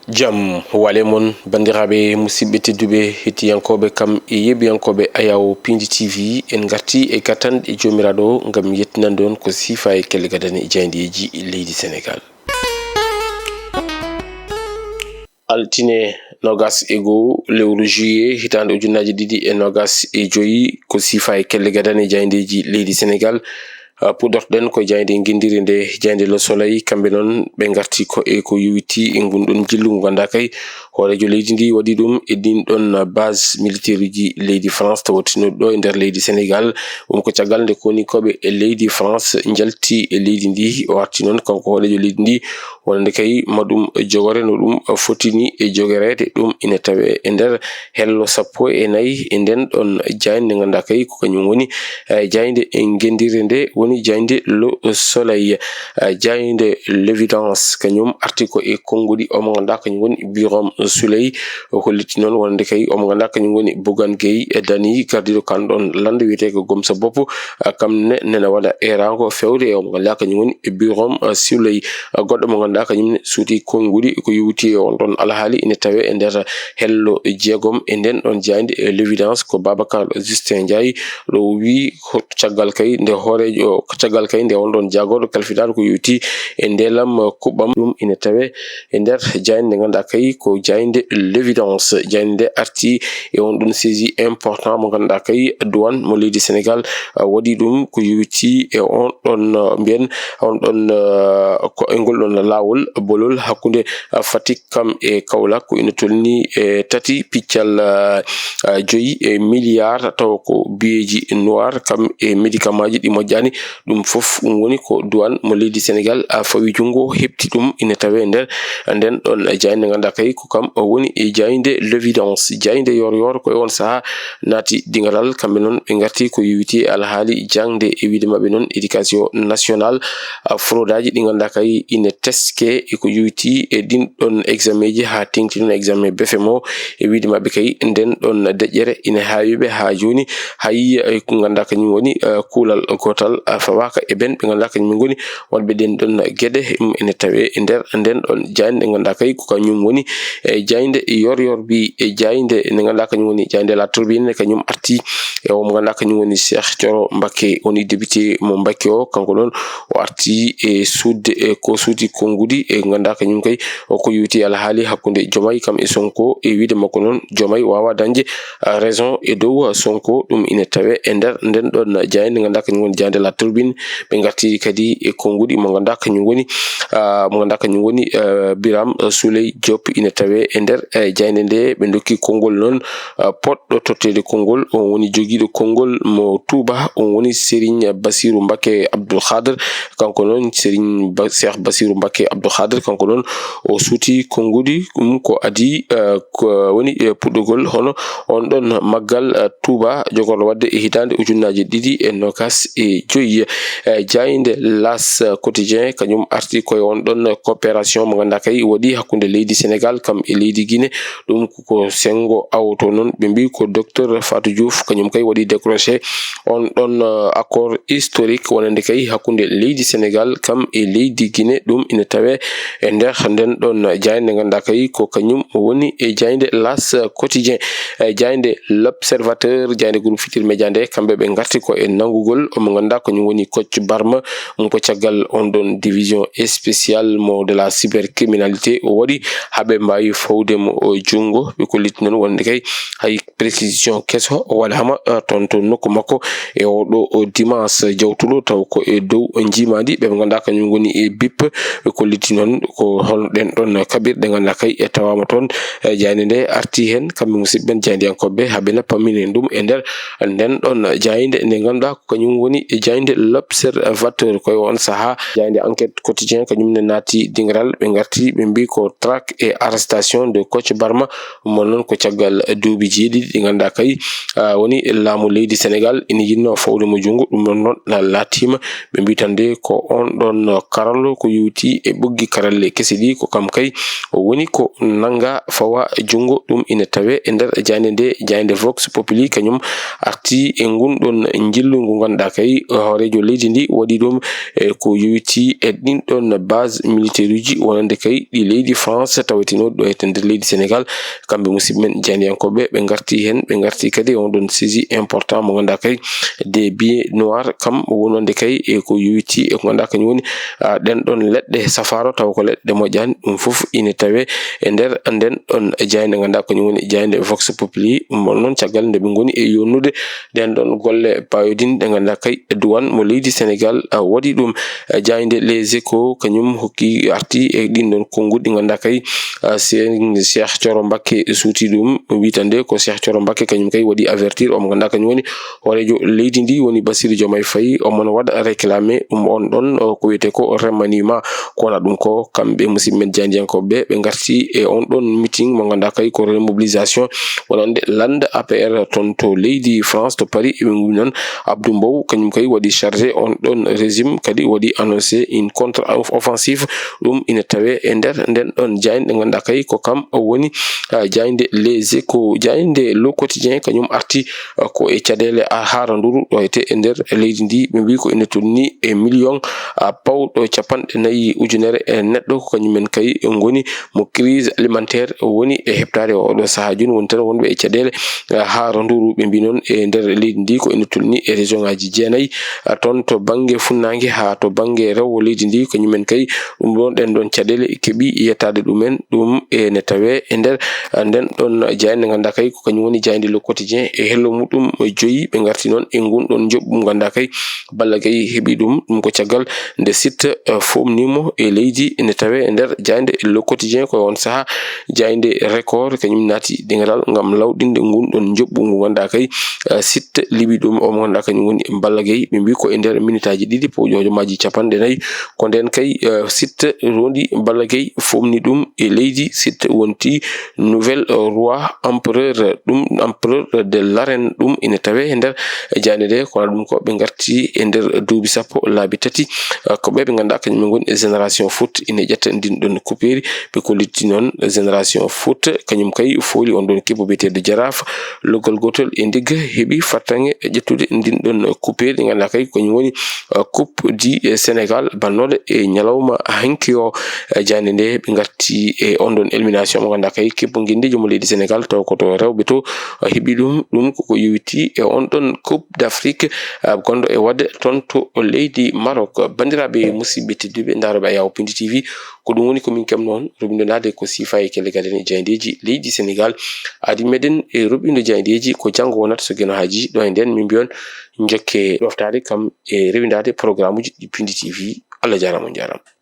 Jam walemon bandiraɓe musidɓe tedduɓe hettiyankoɓe kam e yeɓiyankoɓe Ayaw Pindi TV en garti e gatanɗe jomiraɗo gam yettinan don ko sifa e kelle gadane e jayndeji leydi Sénégal. Altine nogas e goho lewru juillet hitande ujunnaje ɗiɗi e nogas e joyi ko sifa e kelle gadane e jayndeji leydi Sénégal. Puɗorɗen ko jayde guindiri nde jayde Le Soleil kamɓe noon ɓe garti ko e ko yowiti e gonɗon jillu ngo ganda kay hoorejo leydi ndi waɗi ɗum e ɗin ɗon base militaire uji leydi France tawatinoɗo ɗo e nder leydi Sénégal. Ko caggal nde koni koɓe e leydi France jalti e leydi ndi o arti noon kanko hoorejo leydi ndi wonande kay maɗum jogore no ɗum fotini e jogorede ɗum ina tawe e nder hello 14 e nden ɗon jayde nde ganda kay ko kañum woni jayde en guindiri nde woni jayde Le Soleil. Jayde l'évidence kañum arti ko e konngudi omo ganda kañum woni Birame Souleye holliti noon wonande kay omo ganda kañum woni Bougane Gueye Dany gardiɗo kanɗon lande wiyete ko Gomsa Bopp kamne nena waɗa erago fewde e omo ganda kañum woni Birame Souleye. Goɗɗo mo ganda kañum ne suuti konngudi ko yewti e on ɗon alhaali ine tawe e nder hello jeegom e nden ɗon jayde l'évidence ko Babacar Justin Ndiaye ɗo wi caggal kay nde hoorejo caggal kay nde on ɗon jagoɗo kalfiɗaɗo ko yewti e ndelam kuɓɓam ɗum ina tawe e nder jayde nde ganda kay ko jayde l'évidence. Jayde nde arti e on ɗon saisi important mo ganda kay douane mo leydi Sénégal waɗi ɗum ko yewti e on ɗon mbiyen on ɗon ko e ngol ɗon lawol bolol hakkude Fatick kam e Kaolack ko ina tolni e 3,5 milliard taw ko biyeji noir kam e médicament ji ɗi moƴƴani ɗum fof ɗum woni ko douane mo leydi Sénégal fawi jungo hepti ɗum ina tawe e nder nden ɗon jayde ganda kay ko kam woni e jayde l'évidence. Jayde yor ko e on saaha naati dingaral kamɓe noon ɓe garti ko yewiti alhaali jangde e wiide mabɓe noon éducation nationale fraude aji ɗi ganda kay ina teske e ko yewti e ɗin ɗon examen ji ha tengti noon examen BFEM e wiide mabɓe kay nden ɗon deƴƴere ina hawiɓe ha joni hayi ko ganda kañum woni kuulal gotal fawaka e ben ɓe ganda kañum goni wonɓe ɗen ɗon gueɗe ene tawe e nder nden ɗon jayde nde ganda kay ko kañum woni jayde yor bi e jayde nde ganda kañum woni jayde La Tribune kañum arti e o mo ganda kañum woni Cheikh Thioro Mbacké woni député mo Mbacké o kanko noon o arti e sudde e ko suuti konngudi e ganda kañum kay ko yewti alhaali hakkude Diomaye kam e Sonko e wiide makko noon Diomaye wawa dañde raison e dow Sonko ɗum ina tawe e nder nden ɗon jayde nde ganda kañum woni jayde La Tribune ɓe garti kadi e konngudi mo ganda kañum woni Birame Souleye Diop ina tawe e nder jayde nde ɓe dokki konngol noon poɗɗo tottede konngol on woni jogiiɗo konngol mo Touba on woni Serigne Bassirou Mbacké Abdou Khadre kanko noon Serigne Cheikh Bassirou Mbacké Abdou Khadre kanko noon o suuti konngudi ɗum ko adi ko woni puɗɗogol hono on ɗon maggal Touba jogorɗo wadde e hitande ujunnaje ɗiɗi e nogas e joyi. Jayde L'As quotidien kañum arti koye on ɗon coopération mo ganda kay waɗi hakkude leydi Sénégal kam e leydi Guinée ɗum ko sengo awto noon ɓe mbi ko docteur Fatou Diouf kañum kay waɗi décroché on ɗon accord historique wonande kay hakkude leydi Sénégal kam e leydi Guinée ɗum ina tawe e nder nden ɗon jayde nde ganda kay ko kañum woni e jayde L'As quotidien. Jayde L'Observateur jayde groupe Futurs Médias nde kamɓe ɓe garti ko e nangugol omo ganda kañum woni Kocc Barma ko caggal on ɗon division spéciale mo de la cybercriminalité o waɗi haɓe mbawi fawde mo jungo ɓe kolliti noon wonde kay hay précision keso o waɗama toon to nokku makko e oɗo dimanche jawtuɗo taw ko e dow jimadi ɓe ganda kañum woni e BIP ɓe kolliti noon ko holɗen ɗon kaɓirɗe ganda kay e tawama toon jayde nde arti hen kamɓe musidɓe jaydiyankoɓe haɓe pamminen ɗum e nder nden ɗon jayde nde ganduɗa ko kañum woni e jayde L'Observateur koye on saaha jayde Enquête quotidien kañum ne naati dingaral ɓe garti ɓe mbi ko traque et arrestation de Kocc Barma mon noon ko caggal duuɓi jeeɗiɗi ɗi ganda kay woni laamu leydi Sénégal ina yinno fawde mo jungo ɗum noon laatima ɓe mbi tan de ko on ɗon karallo ko yewti e ɓoggi karalle kese ɗi ko kam kay woni ko nanga fawa jungo ɗum ina tawe e nder jayde nde jayde Vox Populi kañum arti e ngun ɗon jillu ngu ganduɗa kay horejo leydi ndi waɗi ɗum ko yowiti e ɗin ɗon base militaire uji wonande kay ɗi leydi France tawetinoɗi ɗo e nder leydi Sénégal. Kamɓe musidɓe men jayndiyankoɓe ɓe garti hen, ɓe garti kadi on ɗon saisi important mo ganduɗa kay des billets noirs kam wonande kay ko yowiti e ko ganduɗa kañum woni ɗen ɗon leɗɗe safaro taw ko leɗɗe moƴƴani. Ɗum fof ine tawe e nder nden ɗon jayde ganduɗa kañum woni jayde Vox Populi. Ɗum noon caggal nde ɓe goni e yonnude ɗen ɗon golle payodin ɗe ganduɗa kay douane mo leydi Sénégal waɗi ɗum. Jayde Les Échos kañum hokki arti e ɗin ɗon konngol ɗi ganduɗa kay Cheikh Thioro Mbacké suuti ɗum witande ko Cheikh Thioro Mbacké kañum kay waɗi avertir omo ganduɗa kañum woni horejo leydi ndi woni Bassirou Diomaye Faye omon waɗa réclamé ɗum on ɗon ko wiyete ko remaniement ko wona ɗum ko. Kamɓe musidɓe men jayndiyankoɓe ɓe garti e on ɗon meeting mo ganduɗa kay ko remobilisation wonande lande APR ton to leydi France to Paris. ɓe gumi noon Abdou Mbow kañum kay waɗi chargé on ɗon régime kadi waɗi annoncé une contre offensive. ɗum ina tawe e nder nden ɗon jayde ɗe ganduɗa kay ko kam woni jayde Les Échos. Jayde Le Quotidien kañum arti ko e caɗele haranduru ɗo ete e nder leydi ndi. ɓe mbi ko ina tolni e million pawɗo 400,000 e neɗɗo ko kañumen kay goni mo crise alimentaire woni e heɓtade oɗo saaha joni woni tan wonɓe e caɗele haranduru. ɓe mbi noon e nder leydi ndi ko ina tolni e région ngaji 9 toon to banggue funnague ha to banggue rewo leydi ndi kañumen kay ɗum ɗon ɗen ɗon caɗele keeɓi yettade ɗumen. ɗum ene tawe e nder nden ɗon jayde ganduɗa kay ko kañum woni jayde Le Quotidien e hello muɗum joyi. ɓe garti noon e gunɗon joɓɓum ganduɗa kay Balla Gaye heeɓi ɗum ko caggal nde site fomnimo e leydi ene tawe e nder jayde Le Quotidien. ko on saaha jayde Record kañum naati dingal ngam lawɗinde gunɗon joɓɓum ngo ganduɗa kay site liɓi ɗum omo ganduɗa kañum woni Balla Gaye. ɓe mbi ko e nder minute aji ɗiɗi pojojomaji 54 ko nden kay site rondi Balla Gaye fomni ɗum e leydi. site wonti nouvelle roi empereur ɗum empereur de l'arène ɗum ina tawe e nder jayde nde. kono ɗum ko ɓe garti e nder duuɓi sappo laabi tati ko ɓe ganduɗa kañum goni génération foot ina ƴetta ndin ɗon couperi. ɓe kollitti noon génération foot kañum kay fooli on ɗon kebbo biyeteɗo Jaraaf loggol gotol e ndigga heeɓi fattange ƴettude ndin ɗon couperi ɗi ganduɗa kay kañum woni coupe du Sénégal bannoɗo e ñalawma hanki o. jayde nde ɓe garti e on ɗon élimination mo ganduɗa kay kebbo guindijo mo leydi Sénégal taw koto rewɓe to heeɓi ɗum koko yowiti e on ɗon coupe d'Afrique gonɗo e wadde toon to leydi Maroc. bandiraɓe musidɓe tedduɓe daroɓe Ayaw Pindi TV ko ɗum woni komin kem noon rubinodade ko siifa e kelle gaden e jayndeji leydi Sénégal. adi meɗen e ruɓindo jayndeji ko janggo wonata so gueno haji ɗo e nden min mbiyon jokke ɗoftade kam e rewidade programme uji ɗi Pindi TV. Allah jarama on jarama.